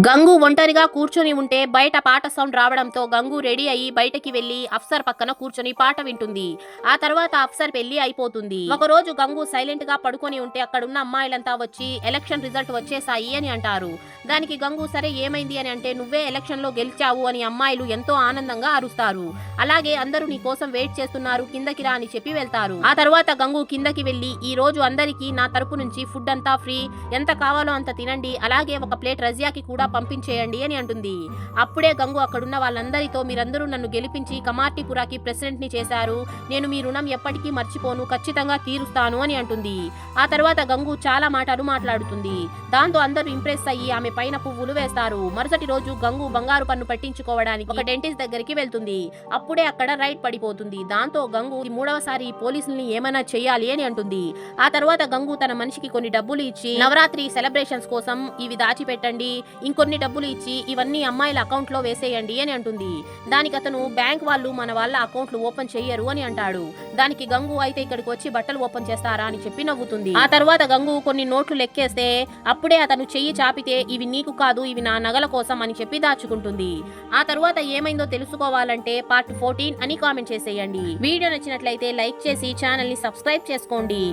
గంగు ఒంటరిగా కూర్చొని ఉంటే బయట పాట సౌండ్ రావడంతో గంగు రెడీ అయ్యి బయటకి వెళ్లి అఫ్సర్ పక్కన కూర్చొని పాట వింటుంది. ఆ తర్వాత అఫ్సర్ పెళ్లి అయిపోతుంది. ఒకరోజు గంగు సైలెంట్ గా పడుకొని ఉంటే అక్కడున్న అమ్మాయిలంతా వచ్చి ఎలక్షన్ రిజల్ట్ వచ్చేసాయి అని అంటారు. దానికి గంగు సరే ఏమైంది అని అంటే నువ్వే ఎలక్షన్ లో గెలిచావు అని అమ్మాయిలు ఎంతో ఆనందంగా అరుస్తారు. అలాగే అందరూ నీ కోసం వెయిట్ చేస్తున్నారు, కిందకి రా అని చెప్పి వెళ్తారు. ఆ తర్వాత గంగు కిందకి వెళ్లి ఈ రోజు అందరికీ నా తరపు నుంచి ఫుడ్ అంతా ఫ్రీ, ఎంత కావాలో అంత తినండి, అలాగే ఒక ప్లేట్ రజియాకి కూడా పంపించేయండి అని అంటుంది. అప్పుడే గంగు అక్కడున్న వాళ్ళందరితో మీరందరూ నన్ను గెలిపించి కమార్టీపురాకి ప్రెసిడెంట్ ని చేశారు, నేను మీ రుణం ఎప్పటికీ మర్చిపోను, ఖచ్చితంగా తీరుస్తాను అని అంటుంది. ఆ తర్వాత గంగు చాలా మాటలు మాట్లాడుతుంది. దాంతో అందరూ ఇంప్రెస్ అయ్యి ఆమె పైన పువ్వులు వేస్తారు. మరుసటి రోజు గంగు బంగారు పన్ను పట్టించుకోవడానికి ఒక డెంటిస్ట్ దగ్గరికి వెళ్తుంది. అప్పుడే అక్కడ రైట్ పడిపోతుంది. దాంతో గంగు మూడవసారి పోలీసుల్ని ఏమైనా చెయ్యాలి అని అంటుంది. ఆ తర్వాత గంగు తన మనిషికి కొన్ని డబ్బులు ఇచ్చి నవరాత్రి సెలబ్రేషన్స్ కోసం ఇవి దాచిపెట్టండి, ఇంకొన్ని డబ్బులు ఇచ్చి ఇవన్నీ అమ్మాయిల అకౌంట్ లో వేసేయండి అని అంటుంది. దానికి అతను బ్యాంక్ వాళ్ళు మన వాళ్ళ అకౌంట్లు ఓపెన్ చెయ్యరు అని అంటాడు. దానికి గంగు అయితే ఇక్కడికి వచ్చి బట్టలు ఓపెన్ చేస్తారా అని చెప్పి నవ్వుతుంది. ఆ తర్వాత గంగు కొన్ని నోట్లు లెక్కేస్తే అప్పుడే అతను చెయ్యి చాపితే ఇవి నీకు కాదు, ఇవి నా నగల కోసం అని చెప్పి దాచుకుంటుంది. ఆ తర్వాత ఏమైందో తెలుసుకోవాలంటే పార్ట్ 14 అని కామెంట్ చేసేయండి. వీడియో నచ్చినట్లయితే లైక్ చేసి ఛానల్ ని సబ్స్క్రైబ్ చేసుకోండి.